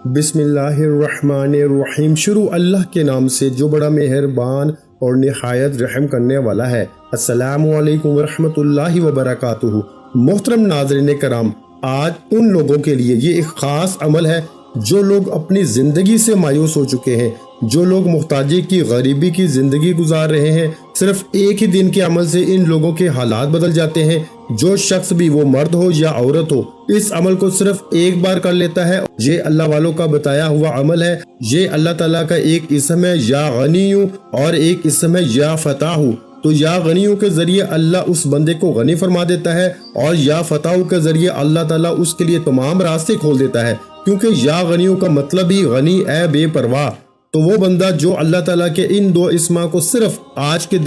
بسم اللہ الرحمن الرحیم۔ شروع اللہ کے نام سے جو بڑا مہربان اور نہایت رحم کرنے والا ہے۔ السلام علیکم ورحمۃ اللہ وبرکاتہ۔ محترم ناظرین کرام، آج ان لوگوں کے لیے یہ ایک خاص عمل ہے جو لوگ اپنی زندگی سے مایوس ہو چکے ہیں، جو لوگ محتاجی کی غریبی کی زندگی گزار رہے ہیں۔ صرف ایک ہی دن کے عمل سے ان لوگوں کے حالات بدل جاتے ہیں۔ جو شخص بھی، وہ مرد ہو یا عورت ہو، اس عمل کو صرف ایک بار کر لیتا ہے۔ یہ اللہ والوں کا بتایا ہوا عمل ہے۔ یہ اللہ تعالیٰ کا ایک اسم ہے یا غنیو اور ایک اسم ہے یا فتاح۔ تو یا غنیو کے ذریعے اللہ اس بندے کو غنی فرما دیتا ہے، اور یا فتاح کے ذریعے اللہ تعالیٰ اس کے لیے تمام راستے کھول دیتا ہے، کیونکہ یا غنیو کا مطلب ہی غنی اے بے پرواہ۔ تو وہ بندہ جو اللہ تعالیٰ کے ان دو اسما کو صرف آج کے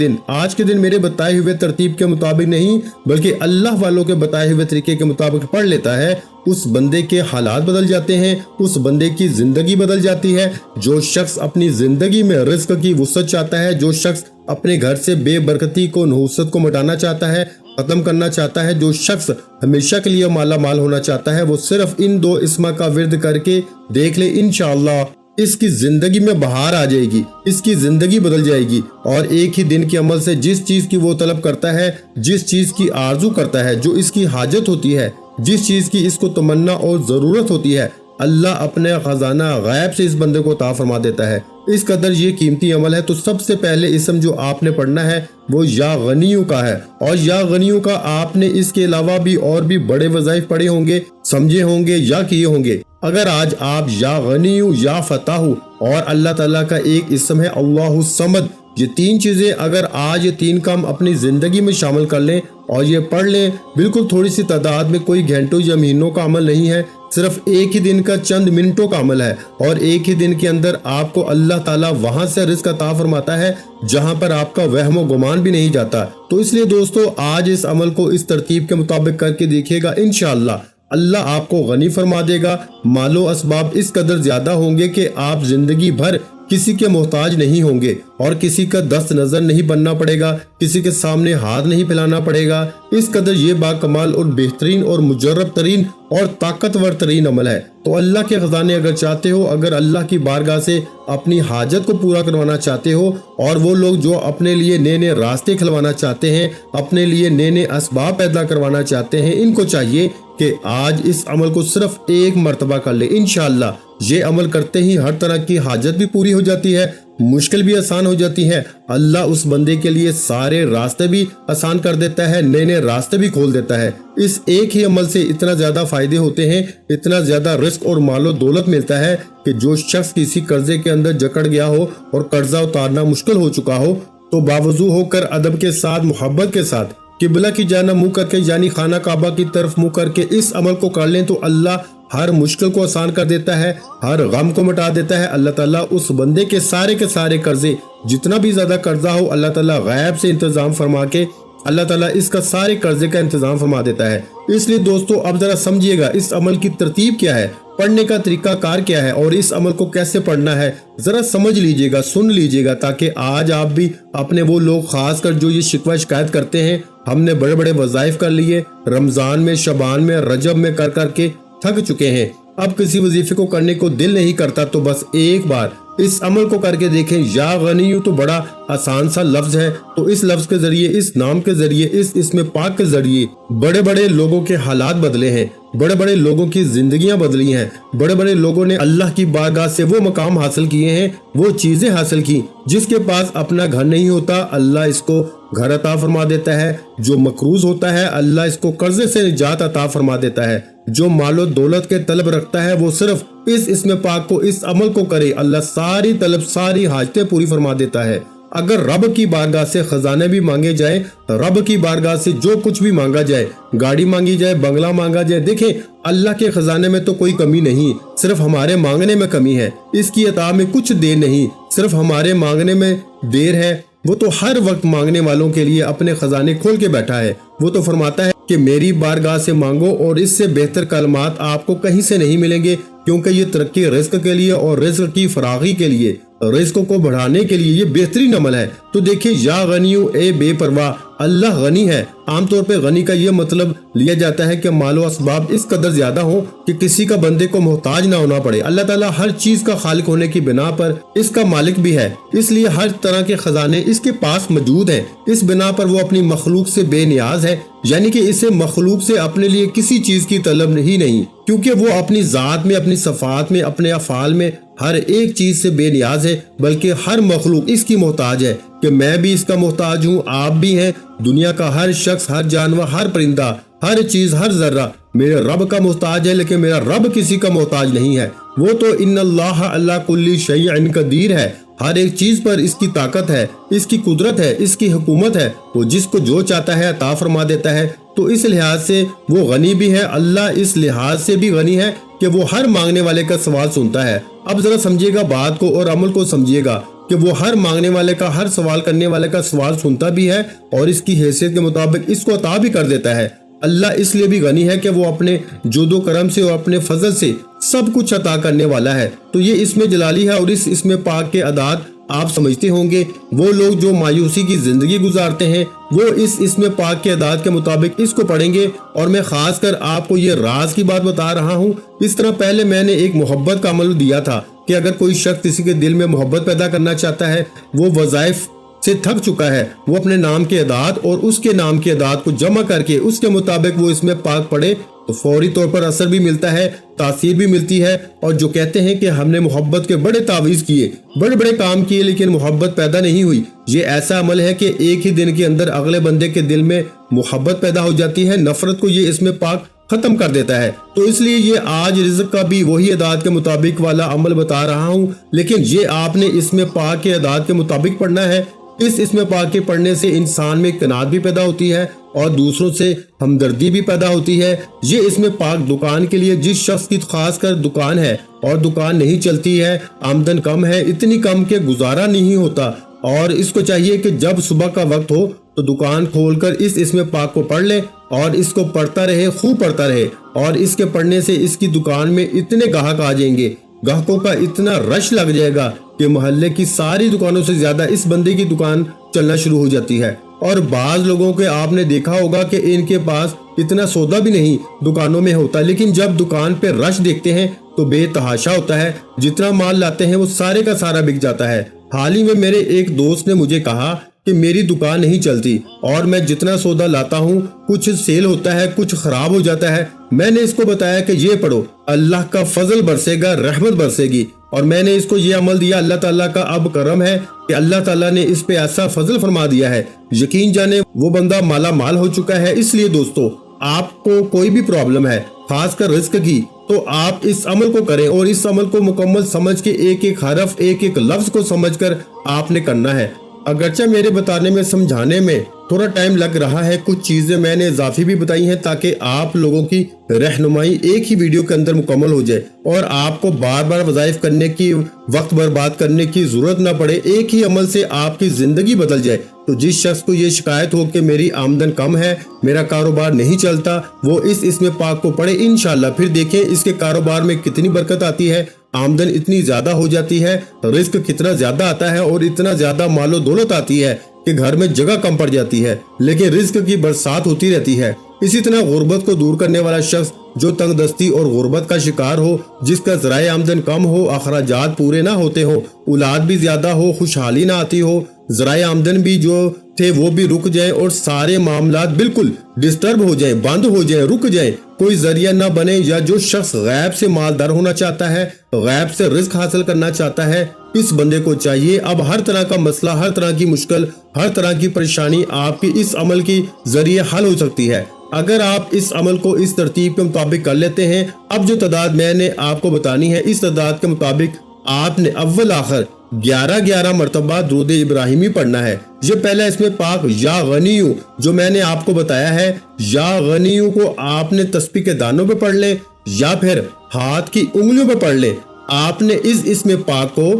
دن میرے بتائے ہوئے ترتیب کے مطابق نہیں بلکہ اللہ والوں کے بتائے ہوئے طریقے کے مطابق پڑھ لیتا ہے، اس بندے کے حالات بدل جاتے ہیں، اس بندے کی زندگی بدل جاتی ہے۔ جو شخص اپنی زندگی میں رزق کی وسعت چاہتا ہے، جو شخص اپنے گھر سے بے برکتی کو، نحوست کو مٹانا چاہتا ہے، ختم کرنا چاہتا ہے، جو شخص ہمیشہ کے لیے مالا مال ہونا چاہتا ہے، وہ صرف ان دو اسما کا ورد کر کے دیکھ لے، انشاءاللہ اس کی زندگی میں بہار آ جائے گی، اس کی زندگی بدل جائے گی۔ اور ایک ہی دن کے عمل سے جس چیز کی وہ طلب کرتا ہے، جس چیز کی آرزو کرتا ہے، جو اس کی حاجت ہوتی ہے، جس چیز کی اس کو تمنا اور ضرورت ہوتی ہے، اللہ اپنے خزانہ غیب سے اس بندے کو عطا فرما دیتا ہے۔ اس قدر یہ قیمتی عمل ہے۔ تو سب سے پہلے اسم جو آپ نے پڑھنا ہے وہ یا غنیو کا ہے، اور یا غنیو کا آپ نے اس کے علاوہ بھی اور بھی بڑے وظائف پڑھے ہوں گے، سمجھے ہوں گے یا کیے ہوں گے۔ اگر آج آپ یا غنیو یا فتاح اور اللہ تعالیٰ کا ایک اسم ہے اللہ الصمد، یہ تین چیزیں اگر آج یہ تین کام اپنی زندگی میں شامل کر لیں اور یہ پڑھ لیں، بالکل تھوڑی سی تعداد میں، کوئی گھنٹوں یا مہینوں کا عمل نہیں ہے، صرف ایک ہی دن کا چند منٹوں کا عمل ہے، اور ایک ہی دن کے اندر آپ کو اللہ تعالیٰ وہاں سے رزق عطا فرماتا ہے جہاں پر آپ کا وہم و گمان بھی نہیں جاتا۔ تو اس لیے دوستو، آج اس عمل کو اس ترتیب کے مطابق کر کے دیکھیے گا، انشاءاللہ اللہ آپ کو غنی فرما دے گا۔ مال و اسباب اس قدر زیادہ ہوں گے کہ آپ زندگی بھر کسی کے محتاج نہیں ہوں گے، اور کسی کا دست نظر نہیں بننا پڑے گا، کسی کے سامنے ہاتھ نہیں پھیلانا پڑے گا۔ اس قدر یہ باکمال اور بہترین اور مجرب ترین اور طاقتور ترین عمل ہے۔ تو اللہ کے خزانے اگر چاہتے ہو، اگر اللہ کی بارگاہ سے اپنی حاجت کو پورا کروانا چاہتے ہو، اور وہ لوگ جو اپنے لیے نئے نئے راستے کھلوانا چاہتے ہیں، اپنے لیے نئے نئے اسباب پیدا کروانا چاہتے ہیں، ان کو چاہیے کہ آج اس عمل کو صرف ایک مرتبہ کر لے۔ انشاءاللہ یہ عمل کرتے ہی ہر طرح کی حاجت بھی پوری ہو جاتی ہے، مشکل بھی آسان ہو جاتی ہے۔ اللہ اس بندے کے لیے سارے راستے بھی آسان کر دیتا ہے، نئے نئے راستے بھی کھول دیتا ہے۔ اس ایک ہی عمل سے اتنا زیادہ فائدے ہوتے ہیں، اتنا زیادہ رزق اور مال و دولت ملتا ہے کہ جو شخص کسی قرضے کے اندر جکڑ گیا ہو اور قرضہ اتارنا مشکل ہو چکا ہو، تو باوضو ہو کر، ادب کے ساتھ، محبت کے ساتھ قبلہ کی جانب منہ کر کے، یعنی خانہ کعبہ کی طرف منہ کر کے اس عمل کو کر لیں، تو اللہ ہر مشکل کو آسان کر دیتا ہے، ہر غم کو مٹا دیتا ہے۔ اللہ تعالیٰ اس بندے کے سارے قرضے، جتنا بھی زیادہ قرضہ ہو، اللہ تعالیٰ غیب سے انتظام فرما کے اللہ تعالیٰ اس کا سارے قرضے کا انتظام فرما دیتا ہے۔ اس لیے دوستو، اب ذرا سمجھیے گا اس عمل کی ترتیب کیا ہے، پڑھنے کا طریقہ کار کیا ہے، اور اس عمل کو کیسے پڑھنا ہے، ذرا سمجھ لیجئے گا، سن لیجئے گا، تاکہ آج آپ بھی اپنے وہ لوگ، خاص کر جو یہ شکوہ شکایت کرتے ہیں، ہم نے بڑے بڑے وظائف کر لیے، رمضان میں، شعبان میں، رجب میں کر کے تھک چکے ہیں، اب کسی وظیفے کو کرنے کو دل نہیں کرتا، تو بس ایک بار اس عمل کو کر کے دیکھیں۔ یا غنیو تو بڑا آسان سا لفظ ہے، تو اس لفظ کے ذریعے، اس نام کے ذریعے، اس اسم پاک کے ذریعے بڑے بڑے لوگوں کے حالات بدلے ہیں، بڑے بڑے لوگوں کی زندگیاں بدلی ہیں، بڑے بڑے لوگوں نے اللہ کی بارگاہ سے وہ مقام حاصل کیے ہیں، وہ چیزیں حاصل کی۔ جس کے پاس اپنا گھر نہیں ہوتا، اللہ اس کو گھر عطا فرما دیتا ہے۔ جو مقروض ہوتا ہے، اللہ اس کو قرضے سے نجات عطا فرما دیتا ہے۔ جو مال و دولت کے طلب رکھتا ہے، وہ صرف اس اسم پاک کو، اس عمل کو کرے، اللہ ساری طلب، ساری حاجتیں پوری فرما دیتا ہے۔ اگر رب کی بارگاہ سے خزانے بھی مانگے جائیں، رب کی بارگاہ سے جو کچھ بھی مانگا جائے، گاڑی مانگی جائے، بنگلہ مانگا جائے، دیکھیں اللہ کے خزانے میں تو کوئی کمی نہیں، صرف ہمارے مانگنے میں کمی ہے۔ اس کی عطا میں کچھ دیر نہیں، صرف ہمارے مانگنے میں دیر ہے۔ وہ تو ہر وقت مانگنے والوں کے لیے اپنے خزانے کھول کے بیٹھا ہے۔ وہ تو فرماتا ہے کہ میری بارگاہ سے مانگو، اور اس سے بہتر کلمات آپ کو کہیں سے نہیں ملیں گے، کیونکہ یہ ترقی رزق کے لیے اور رزق کی فراغی کے لیے، رزق کو بڑھانے کے لیے یہ بہترین عمل ہے۔ تو دیکھیں، یا غنیو، اے بے پرواہ، اللہ غنی ہے۔ عام طور پہ غنی کا یہ مطلب لیا جاتا ہے کہ مال و اسباب اس قدر زیادہ ہوں کہ کسی کا بندے کو محتاج نہ ہونا پڑے۔ اللہ تعالیٰ ہر چیز کا خالق ہونے کی بنا پر اس کا مالک بھی ہے، اس لیے ہر طرح کے خزانے اس کے پاس موجود ہیں۔ اس بنا پر وہ اپنی مخلوق سے بے نیاز ہے، یعنی کہ اسے مخلوق سے اپنے لیے کسی چیز کی طلب ہی نہیں، کیونکہ وہ اپنی ذات میں، اپنی صفات میں، اپنے افعال میں ہر ایک چیز سے بے نیاز ہے، بلکہ ہر مخلوق اس کی محتاج ہے کہ میں بھی اس کا محتاج ہوں، آپ بھی ہیں۔ دنیا کا ہر شخص، ہر جانور، ہر پرندہ، ہر چیز، ہر ذرہ میرے رب کا محتاج ہے، لیکن میرا رب کسی کا محتاج نہیں ہے۔ وہ تو ان اللہ علی کل شیء قدیر ہے، ہر ایک چیز پر اس کی طاقت ہے، اس کی قدرت ہے، اس کی حکومت ہے، وہ جس کو جو چاہتا ہے عطا فرما دیتا ہے۔ تو اس لحاظ سے وہ غنی بھی ہے، اللہ اس لحاظ سے بھی غنی ہے کہ وہ ہر مانگنے والے کا سوال سنتا ہے۔ اب ذرا سمجھیے گا بات کو اور عمل کو سمجھیے گا کہ وہ ہر مانگنے والے کا، ہر سوال کرنے والے کا سوال سنتا بھی ہے اور اس کی حیثیت کے مطابق اس کو عطا بھی کر دیتا ہے۔ اللہ اس لیے بھی غنی ہے کہ وہ اپنے جود و کرم سے اور اپنے فضل سے سب کچھ عطا کرنے والا ہے۔ تو یہ اسم جلالی ہے، اور اس اسم پاک کے اعداد آپ سمجھتے ہوں گے۔ وہ لوگ جو مایوسی کی زندگی گزارتے ہیں وہ اس اسم پاک کے اعداد کے مطابق اس کو پڑھیں گے، اور میں خاص کر آپ کو یہ راز کی بات بتا رہا ہوں۔ اس طرح پہلے میں نے ایک محبت کا عمل دیا تھا کہ اگر کوئی شخص کسی کے دل میں محبت پیدا کرنا چاہتا ہے، وہ وظائف سے تھک چکا ہے، وہ اپنے نام کے اعداد اور اس کے نام کے اعداد کو جمع کر کے اس کے مطابق وہ اس میں پاک پڑھے تو فوری طور پر اثر بھی ملتا ہے، تاثیر بھی ملتی ہے۔ اور جو کہتے ہیں کہ ہم نے محبت کے بڑے تعویذ کیے، بڑے بڑے کام کیے، لیکن محبت پیدا نہیں ہوئی، یہ ایسا عمل ہے کہ ایک ہی دن کے اندر اگلے بندے کے دل میں محبت پیدا ہو جاتی ہے، نفرت کو یہ اس میں پاک ختم کر دیتا ہے۔ تو اس لیے یہ آج رزق کا بھی وہی اعداد کے مطابق والا عمل بتا رہا ہوں، لیکن یہ آپ نے اس میں پاک کے اعداد کے مطابق پڑھنا ہے۔ اس میں پاک کے پڑھنے سے انسان میں قناعت بھی پیدا ہوتی ہے اور دوسروں سے ہمدردی بھی پیدا ہوتی ہے۔ یہ اس میں پاک دکان کے لیے، جس شخص کی خاص کر دکان ہے اور دکان نہیں چلتی ہے، آمدن کم ہے، اتنی کم کہ گزارا نہیں ہوتا، اور اس کو چاہیے کہ جب صبح کا وقت ہو تو دکان کھول کر اس میں پاک کو پڑھ لے اور اس کو پڑھتا رہے، خوب پڑھتا رہے، اور اس کے پڑھنے سے اس کی دکان میں اتنے گاہک آ جائیں گے، گاہکوں کا اتنا رش لگ جائے گا کہ محلے کی ساری دکانوں سے زیادہ اس بندے کی دکان چلنا شروع ہو جاتی ہے۔ اور بعض لوگوں کے آپ نے دیکھا ہوگا کہ ان کے پاس اتنا سودا بھی نہیں دکانوں میں ہوتا، لیکن جب دکان پہ رش دیکھتے ہیں تو بے تحاشا ہوتا ہے، جتنا مال لاتے ہیں وہ سارے کا سارا بک جاتا ہے۔ حال ہی میں میرے ایک دوست نے مجھے کہا کہ میری دکان نہیں چلتی اور میں جتنا سودا لاتا ہوں کچھ سیل ہوتا ہے، کچھ خراب ہو جاتا ہے۔ میں نے اس کو بتایا کہ یہ پڑھو، اللہ کا فضل برسے گا، رحمت برسے گی، اور میں نے اس کو یہ عمل دیا۔ اللہ تعالیٰ کا اب کرم ہے کہ اللہ تعالیٰ نے اس پہ ایسا فضل فرما دیا ہے، یقین جانے وہ بندہ مالا مال ہو چکا ہے۔ اس لیے دوستو، آپ کو کوئی بھی پرابلم ہے، خاص کر رزق کی، تو آپ اس عمل کو کریں، اور اس عمل کو مکمل سمجھ کے ایک ایک حرف، ایک ایک لفظ کو سمجھ کر آپ نے کرنا ہے۔ اگرچہ میرے بتانے میں، سمجھانے میں تھوڑا ٹائم لگ رہا ہے، کچھ چیزیں میں نے اضافی بھی بتائی ہیں تاکہ آپ لوگوں کی رہنمائی ایک ہی ویڈیو کے اندر مکمل ہو جائے اور آپ کو بار بار وظائف کرنے کی، وقت برباد کرنے کی ضرورت نہ پڑے، ایک ہی عمل سے آپ کی زندگی بدل جائے۔ تو جس شخص کو یہ شکایت ہو کہ میری آمدن کم ہے، میرا کاروبار نہیں چلتا، وہ اس میں پاک کو پڑھے، انشاءاللہ پھر دیکھیں اس کے کاروبار میں کتنی برکت آتی ہے، آمدن اتنی زیادہ ہو جاتی ہے، رزق کتنا زیادہ آتا ہے، اور اتنا زیادہ مال و دولت آتی ہے کہ گھر میں جگہ کم پڑ جاتی ہے، لیکن رزق کی برسات ہوتی رہتی ہے۔ اسی طرح غربت کو دور کرنے والا شخص جو تنگ دستی اور غربت کا شکار ہو، جس کا ذرائع آمدن کم ہو، اخراجات پورے نہ ہوتے ہو، اولاد بھی زیادہ ہو، خوشحالی نہ آتی ہو، ذرائع آمدن بھی جو تھے وہ بھی رک جائیں اور سارے معاملات بالکل ڈسٹرب ہو جائیں، بند ہو جائیں، رک جائیں، کوئی ذریعہ نہ بنے، یا جو شخص غیب سے مالدار ہونا چاہتا ہے، غیب سے رزق حاصل کرنا چاہتا ہے، اس بندے کو چاہیے اب ہر طرح کا مسئلہ، ہر طرح کی مشکل، ہر طرح کی پریشانی آپ کی اس عمل کے ذریعے حل ہو سکتی ہے اگر آپ اس عمل کو اس ترتیب کے مطابق کر لیتے ہیں۔ اب جو تعداد میں نے آپ کو بتانی ہے، اس تعداد کے مطابق آپ نے اول آخر 11 مرتبہ درود ابراہیمی پڑھنا ہے۔ یہ پہلا اس میں پاک یا غنیو جو میں نے آپ کو بتایا ہے، یا غنیو کو آپ نے تسبیح کے دانوں پہ پڑھ لیں یا پھر ہاتھ کی انگلیوں پہ پڑھ لیں۔ آپ نے اس میں پاک کو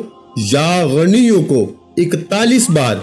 یا غنیو کو 41 بار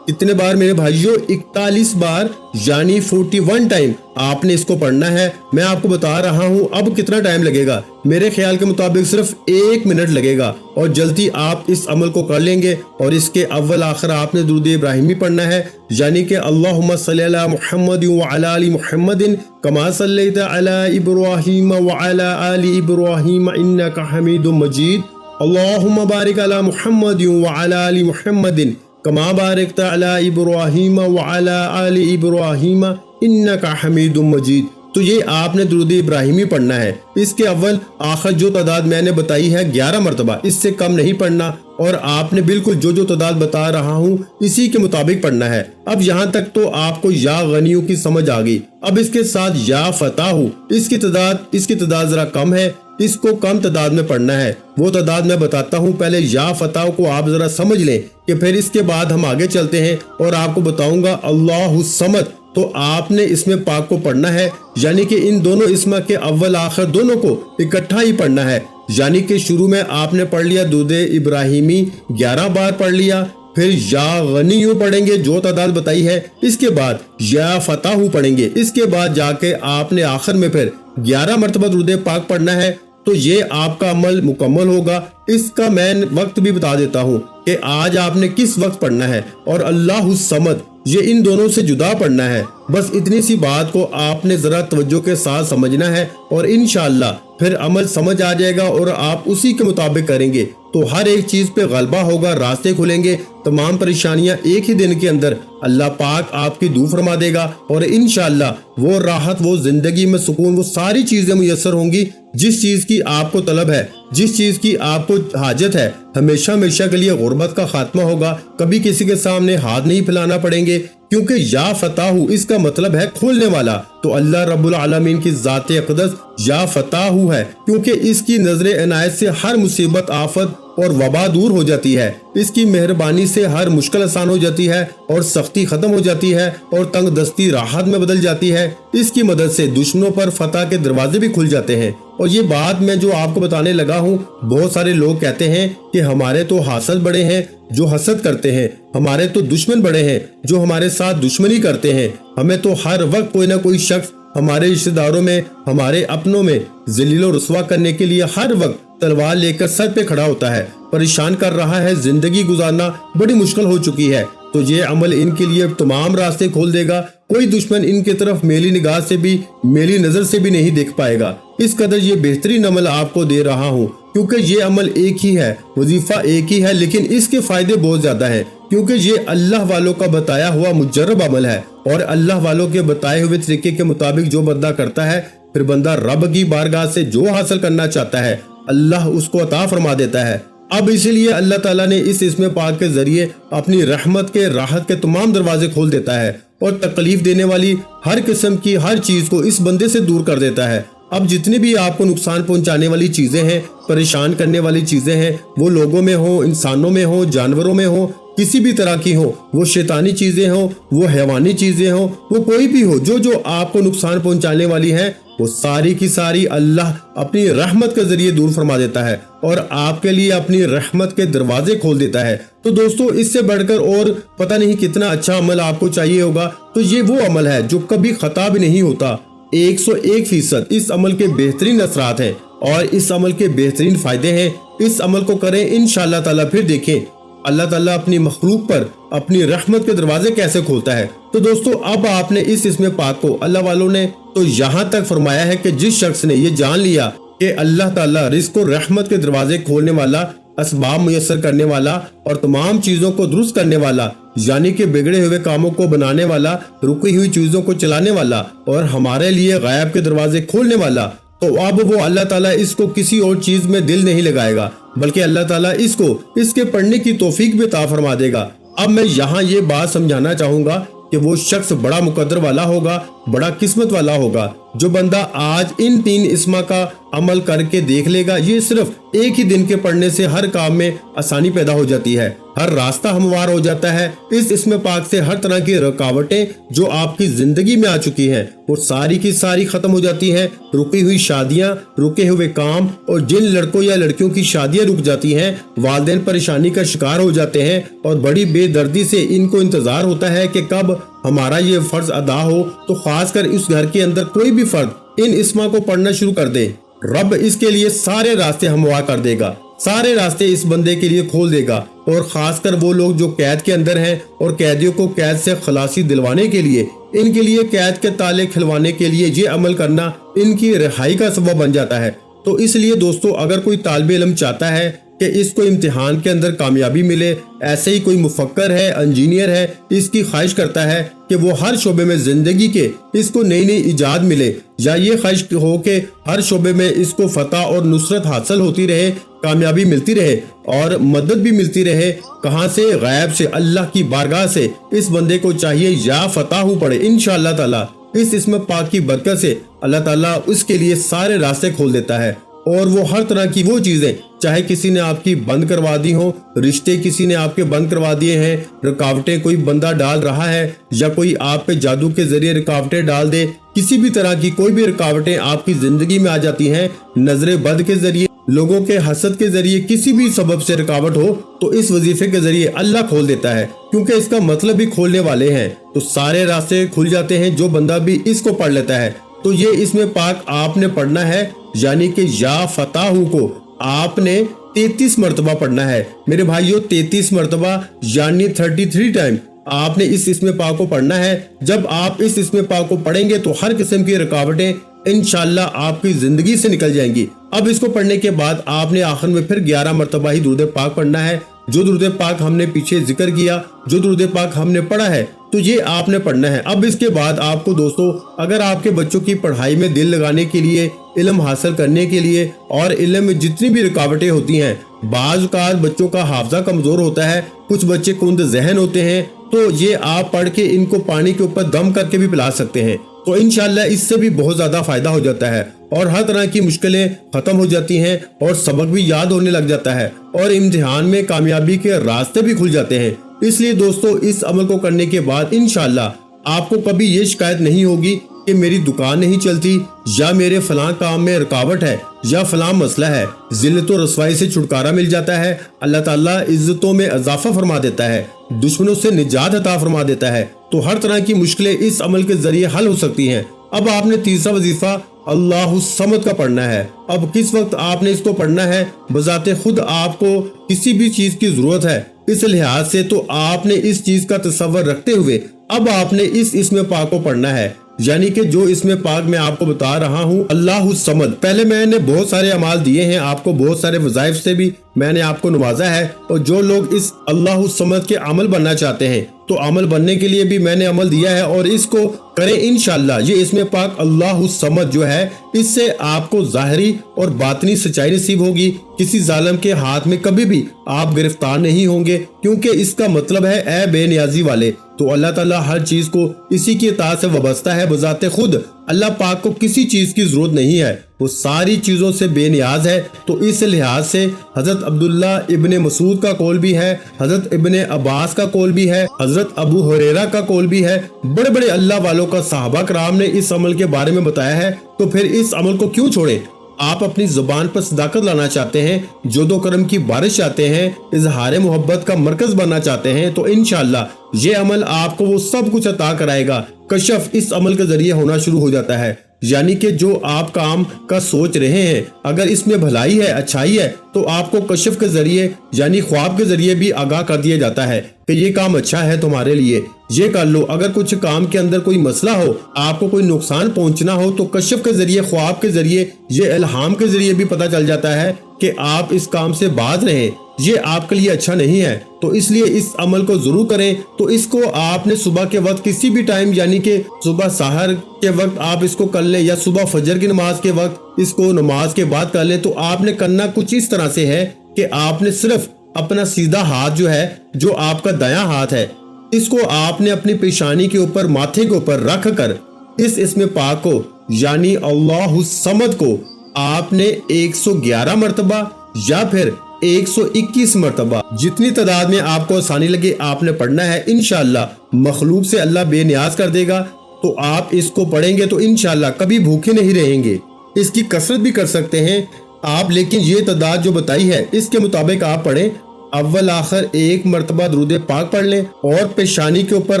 कितने बार मेरे भाइयों? 41 बार, यानी 41 टाइम आपने इसको पढ़ना है। मैं आपको बता रहा हूँ अब कितना टाइम लगेगा। मेरे ख्याल के मुताबिक सिर्फ 1 मिनट लगेगा और जल्दी आप इस अमल को कर लेंगे। और इसके अव्वल आखिर आपने दुरूद इब्राहिमी पढ़ना है, यानी कि अल्लाहुम्मा सल्ली अला मुहम्मद व अला आलि मुहम्मदिन कमा सल्लैता अला इब्राहीम व अला आलि इब्राहीम इन्नका हमीदुम मजीद। अल्लाहुम्मा बारिक अला मुहम्मद व अला आलि मुहम्मदिन कमा बारकता अला इब्राहीम व अला आलि इब्राहीम इन्नका हमीदुम मजीद। तो ये आपने दुरूद इब्राहिमी पढ़ना है। इसके अव्वल आखिर जो तादाद मैंने बताई है 11 मरतबा, इससे कम नहीं पढ़ना। और आपने बिल्कुल जो तादाद बता रहा हूँ इसी के मुताबिक पढ़ना है। अब यहाँ तक तो आपको या गनियों की समझ आ गई। अब इसके साथ या फताहू, इसकी तादाद जरा कम है, इसको कम तादाद में पढ़ना है। वो तादाद मैं बताता हूँ, पहले या फताह को आप जरा समझ लें कि फिर इसके बाद हम आगे चलते हैं और आपको बताऊंगा अल्लाहु समद। तो आपने इसमें पाक को पढ़ना है, यानी कि इन दोनों इसमा के अव्वल आखिर दोनों को इकट्ठा ही पढ़ना है। यानी कि शुरू में आपने पढ़ लिया दुरूद इब्राहिमी 11 बार पढ़ लिया, फिर या गनियू पढ़ेंगे जो तादाद बताई है, इसके बाद या फताहू पढ़ेंगे, इसके बाद जाके आपने आखिर में फिर 11 मरतबा दुरूद पाक पढ़ना है। तो ये आपका अमल मुकम्मल होगा। इसका मैं वक्त भी बता देता हूँ कि आज आपने किस वक्त पढ़ना है। और अल्लाहु समद ये इन दोनों से जुदा पढ़ना है। बस इतनी सी बात को आपने जरा तवज्जो के साथ समझना है और इंशाअल्लाह फिर अमल समझ आ जाएगा और आप उसी के मुताबिक करेंगे तो हर एक चीज पे गलबा होगा, रास्ते खुलेंगे, तमाम परेशानियां एक ही दिन के अंदर अल्लाह पाक आपकी दूर फरमा देगा और इंशाअल्लाह वो राहत, वो जिंदगी में सुकून, वो सारी चीजें मुयस्सर होंगी जिस चीज की आपको तलब है, जिस चीज की आपको हाजत है। हमेशा हमेशा के लिए गुर्बत का खात्मा होगा, कभी किसी के सामने हाथ नहीं फैलाना पड़ेंगे, क्योंकि या फताहू इसका मतलब है खोलने वाला। तो अल्लाह रब्बुल आलमीन की ज़ात अक़दस या फताहू है, क्योंकि इसकी नजर इनायत से हर मुसीबत, आफत और वबा दूर हो जाती है। इसकी मेहरबानी से हर मुश्किल आसान हो जाती है और सख्ती खत्म हो जाती है और तंग दस्ती राहत में बदल जाती है। इसकी मदद से दुश्मनों पर फतह के दरवाजे भी खुल जाते हैं। और ये बात मैं जो आपको बताने लगा हूँ, बहुत सारे लोग कहते हैं कि हमारे तो हासद बड़े हैं जो हसद करते हैं, हमारे तो दुश्मन बड़े हैं जो हमारे साथ दुश्मनी करते हैं, हमें तो हर वक्त कोई ना कोई शख्स हमारे रिश्तेदारों में, हमारे अपनों में ज़लील रुस्वा करने के लिए हर वक्त तलवार लेकर सर पे खड़ा होता है, परेशान कर रहा है, जिंदगी गुजारना बड़ी मुश्किल हो चुकी है। तो ये अमल इनके लिए तमाम रास्ते खोल देगा। कोई दुश्मन इनकी तरफ मेली निगाह से भी, मेली नजर से भी नहीं देख पाएगा। इस कदर ये बेहतरीन अमल आपको दे रहा हूँ, क्योंकि ये अमल एक ही है, वजीफा एक ही है, लेकिन इसके फायदे बहुत ज्यादा हैं, क्योंकि ये अल्लाह वालों का बताया हुआ मुजर्रब अमल है। और अल्लाह वालों के बताए हुए तरीके के मुताबिक जो बंदा करता है, फिर बंदा रब की बारगाह से जो हासिल करना चाहता है अल्लाह उसको अता फरमा देता है। अब इसीलिए अल्लाह ताला ने इस इसमें पाक के जरिए अपनी रहमत के, राहत के तमाम दरवाजे खोल देता है और तकलीफ देने वाली हर किस्म की हर चीज को इस बंदे से दूर कर देता है। अब जितनी भी आपको नुकसान पहुंचाने वाली चीजें हैं, परेशान करने वाली चीजें हैं, वो लोगों में हो, इंसानों में हो, जानवरों में हो, किसी भी तरह की हो, वो शैतानी चीजें हो, वो हैवानी चीजें हो, वो कोई भी हो, जो आपको नुकसान पहुंचाने वाली है, वो सारी की सारी अल्लाह अपनी रहमत के जरिए दूर फरमा देता है और आपके लिए अपनी रहमत के दरवाजे खोल देता है। तो दोस्तों, इससे बढ़कर और पता नहीं कितना अच्छा अमल आपको चाहिए होगा। तो ये वो अमल है जो कभी खता भी नहीं होता। 101% इस अमल के बेहतरीन असरात हैं और इस अमल के बेहतरीन फायदे हैं। इस अमल को करें, इंशाअल्लाह ताला फिर देखें अल्लाह ताला अपनी मखलूक पर अपनी रहमत के दरवाजे कैसे खोलता है। तो दोस्तों, अब आपने इस इसमें पाक को अल्लाह वालों ने तो यहाँ तक फरमाया है कि जिस शख्स ने ये जान लिया कि अल्लाह ताला रिज़्क़ और रहमत के दरवाजे खोलने वाला, असबाब मुयस्सर करने वाला और तमाम चीजों को दुरुस्त करने वाला, यानी कि बिगड़े हुए कामों को बनाने वाला, रुकी हुई चीजों को चलाने वाला और हमारे लिए गायब के दरवाजे खोलने वाला, तो अब वो अल्लाह ताला इसको किसी और चीज में दिल नहीं लगाएगा, बल्कि अल्लाह ताला इसको इसके पढ़ने की तौफीक भी अता फरमा देगा। अब मैं यहाँ ये बात समझाना चाहूंगा कि वो शख्स बड़ा मुकद्दर वाला होगा, बड़ा किस्मत वाला होगा जो बंदा आज इन 3 इस्मा का अमल करके देख लेगा, ये सिर्फ एक ही दिन के पढ़ने से हर काम में आसानी पैदा हो जाती है, हर रास्ता हमवार हो जाता है। इस इस्म पाक से हर तरह की रुकावटें जो आपकी जिंदगी में आ चुकी हैं वो सारी की सारी खत्म हो जाती हैं। रुकी हुई शादियां, रुके हुए काम, और जिन लड़कों या लड़कियों की शादियां रुक जाती हैं, वालिदैन परेशानी का शिकार हो जाते हैं और बड़ी बेदर्दी से इनको इंतजार होता है कि कब हमारा ये फर्ज अदा हो, तो खासकर इस घर के अंदर कोई भी फर्द इन इस्मा को पढ़ना शुरू कर दे, रब इसके लिए सारे रास्ते हमवार कर देगा, सारे रास्ते इस बंदे के लिए खोल देगा। और खासकर वो लोग जो कैद के अंदर हैं और कैदियों को कैद से खलासी दिलवाने के लिए, इनके लिए कैद के ताले खिलवाने के लिए ये अमल करना इनकी रिहाई का सबब बन जाता है। तो इसलिए दोस्तों, अगर कोई तालिब इल्म चाहता है कि इसको इम्तिहान के अंदर कामयाबी मिले, ऐसे ही कोई मुफक्कर है, इंजीनियर है, इसकी ख्वाहिश करता है कि वो हर शोबे में जिंदगी के इसको नई नई इजाद मिले, या ये ख्वाहिश हो कि हर शोबे में इसको फतह और नुसरत हासिल होती रहे, कामयाबी मिलती रहे और मदद भी मिलती रहे, कहाँ से? गैब से, अल्लाह की बारगाह से। इस बंदे को चाहिए या फतह पड़े इंशाअल्लाह ताला। इस इस्म पाक की बरकत से अल्लाह ताला उसके लिए सारे रास्ते खोल देता है और वो हर तरह की वो चीजें, चाहे किसी ने आपकी बंद करवा दी हो, रिश्ते किसी ने आपके बंद करवा दिए हैं, रुकावटें कोई बंदा डाल रहा है या कोई आप पे जादू के जरिए रुकावटें डाल दे, किसी भी तरह की कोई भी रुकावटें आपकी जिंदगी में आ जाती हैं, नजरे बद के जरिए, लोगों के हसद के जरिए, किसी भी सबब से रुकावट हो, तो इस वजीफे के जरिए अल्लाह खोल देता है, क्योंकि इसका मतलब भी खोलने वाले हैं, तो सारे रास्ते खुल जाते हैं जो बंदा भी इसको पढ़ लेता है। तो ये इसमें पाक आपने पढ़ना है, यानी कि या फताहू को आपने 33 मरतबा पढ़ना है मेरे भाइयों, 33 मरतबा यानी 33 टाइम आपने इस इसमें पाक को पढ़ना है। जब आप इस इसमें पाक को पढ़ेंगे तो हर किस्म की रुकावटें इंशाअल्लाह आपकी जिंदगी से निकल जाएंगी। अब इसको पढ़ने के बाद आपने आखिर में फिर 11 मरतबा ही दुरूद पाक पढ़ना है। जो दुरूद पाक हमने पीछे जिक्र किया, जो दुरूद पाक हमने पढ़ा है, तो ये आपने पढ़ना है। अब इसके बाद आपको दोस्तों, अगर आपके बच्चों की पढ़ाई में दिल लगाने के लिए, इल्म हासिल करने के लिए, और इल्म में जितनी भी रुकावटें होती हैं, बाज़ औक़ात बच्चों का हाफजा कमजोर होता है, कुछ बच्चे कुंद ज़हन होते हैं, तो ये आप पढ़ के इनको पानी के ऊपर दम करके भी पिला सकते हैं, तो इंशाअल्लाह इससे भी बहुत ज्यादा फायदा हो जाता है और हर तरह की मुश्किलें खत्म हो जाती हैं और सबक भी याद होने लग जाता है और इम्तिहान में कामयाबी के रास्ते भी खुल जाते हैं। इसलिए दोस्तों, इस अमल को करने के बाद इंशाअल्लाह आपको कभी ये शिकायत नहीं होगी कि मेरी दुकान नहीं चलती, या मेरे फलां काम में रुकावट है, या फलां मसला है। जिल्लत और रसवाई से छुटकारा मिल जाता है। अल्लाह ताला इज्जतों में इजाफा फरमा देता है, दुश्मनों से निजात अता फरमा देता है। तो हर तरह की मुश्किलें इस अमल के जरिए हल हो सकती हैं। अब आपने तीसरा वजीफा अल्लाहु समद का पढ़ना है। अब किस वक्त आपने इसको पढ़ना है? बजाते खुद आपको किसी भी चीज की जरूरत है, इस लिहाज से तो आपने इस चीज का तसव्वुर रखते हुए अब आपने इस इसमें पाक को पढ़ना है, यानी कि जो इसमें पाक मैं आपको बता रहा हूँ, अल्लाहु समद। पहले मैंने बहुत सारे अमाल दिए हैं आपको, बहुत सारे वज़ाइफ से भी मैंने आपको नवाजा है, और जो लोग इस अल्लाहु समद के अमल बनना चाहते हैं तो अमल बनने के लिए भी मैंने अमल दिया है और इसको करें इंशाअल्लाह। ये इसमें पाक अल्लाहु समद जो है, इससे आपको ज़ाहिरी और बातनी सच्चाई नसीब होगी। किसी जालिम के हाथ में कभी भी आप गिरफ्तार नहीं होंगे, क्योंकि इसका मतलब है ए बेनियाजी वाले। तो अल्लाह ताला हर चीज को इसी की इताअत से वाबस्ता है। बजाते खुद अल्लाह पाक को किसी चीज की जरूरत नहीं है, वो सारी चीजों से बेनियाज है। तो इस लिहाज से हजरत अब्दुल्ला इब्ने मसूद का कौल भी है, हजरत इब्ने अब्बास का कौल भी है, हजरत अबू हुरैरा का कौल भी है। बड़े बड़े अल्लाह वालों का सहाबा कराम ने इस अमल के बारे में बताया है। तो फिर इस अमल को क्यों छोड़े? आप अपनी जुबान पर सदाकत लाना चाहते हैं, जोदो करम की बारिश चाहते हैं, इजहार मोहब्बत का मरकज बनना चाहते हैं, तो इंशाअल्लाह ये अमल आपको वो सब कुछ अता कराएगा। कशफ इस अमल के जरिए होना शुरू हो जाता है, यानी कि जो आप काम का सोच रहे हैं, अगर इसमें भलाई है, अच्छाई है, तो आपको कशफ के जरिए यानी ख्वाब के जरिए भी आगाह कर दिया जाता है कि ये काम अच्छा है तुम्हारे लिए, ये कर लो। अगर कुछ काम के अंदर कोई मसला हो, आपको कोई नुकसान पहुंचना हो, तो कशफ के जरिए, ख्वाब के जरिए, ये इल्हाम के जरिए भी पता चल जाता है कि आप इस काम से बाज रहें, ये आपके लिए अच्छा नहीं है। तो इसलिए इस अमल को जरूर करें। तो इसको आपने सुबह के वक्त किसी भी टाइम, यानी कि सुबह सहर के वक्त आप इसको कर लें, या सुबह फजर की नमाज के वक्त इसको नमाज के बाद कर लें। तो आपने करना कुछ इस तरह से है कि आपने सिर्फ अपना सीधा हाथ जो है, जो आपका दायां हाथ है, इसको आपने अपनी पेशानी के ऊपर, माथे के ऊपर रख कर इस इसमें पाक को यानी अल्लाहु समद को आपने 111 मरतबा या फिर 121 मरतबा, जितनी तादाद में आपको आसानी लगे आपने पढ़ना है। इंशाअल्लाह मखलूक से अल्लाह बेनियाज कर देगा। तो आप इसको पढ़ेंगे तो इंशाअल्लाह कभी भूखे नहीं रहेंगे। इसकी कसरत भी कर सकते हैं आप, लेकिन ये तादाद जो बताई है इसके मुताबिक आप पढ़ें। अव्वल आखिर 1 मरतबा दुरूद पाक पढ़ लें और पेशानी के ऊपर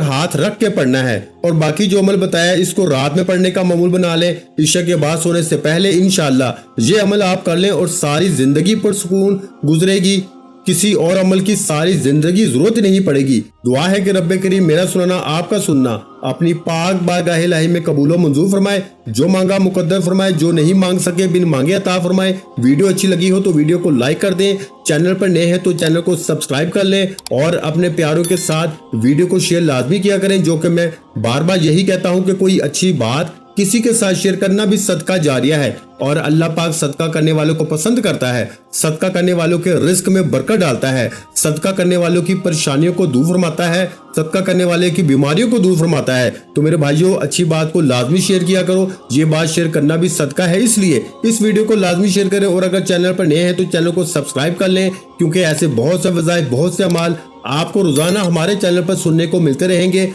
हाथ रख के पढ़ना है। और बाकी जो अमल बताया इसको रात में पढ़ने का मामूल बना लें, इशा के बाद सोने से पहले। इंशाअल्लाह ये अमल आप कर लें और सारी जिंदगी पुरसुकून गुजरेगी। किसी और अमल की सारी जिंदगी जरूरत नहीं पड़ेगी। दुआ है कि रब्बे करीम मेरा सुनाना आपका सुनना अपनी पाक बारगाह इलाही में कबूल व मंजूर फरमाए। जो मांगा मुकद्दर फरमाए, जो नहीं मांग सके बिन मांगे अता फरमाए। वीडियो अच्छी लगी हो तो वीडियो को लाइक कर दें, चैनल पर नए हैं तो चैनल को सब्सक्राइब कर लें और अपने प्यारों के साथ वीडियो को शेयर लाजमी किया करें। जो कि मैं बार बार यही कहता हूँ कि कोई अच्छी बात किसी के साथ शेयर करना भी सदका जारिया है और अल्लाह पाक सदका करने वालों को पसंद करता है। सदका करने वालों के रिस्क में बरकत डालता है, सदका करने वालों की परेशानियों को दूर फरमाता है, सदका करने वाले की बीमारियों को दूर फरमाता है। तो मेरे भाइयों, अच्छी बात को लाजमी शेयर किया करो। ये बात शेयर करना भी सदका है, इसलिए इस वीडियो को लाजमी शेयर करें। और अगर चैनल पर नए हैं तो चैनल को सब्सक्राइब कर लें, क्योंकि ऐसे बहुत से वज़ाइफ, बहुत से अमाल आपको रोजाना हमारे चैनल पर सुनने को मिलते रहेंगे।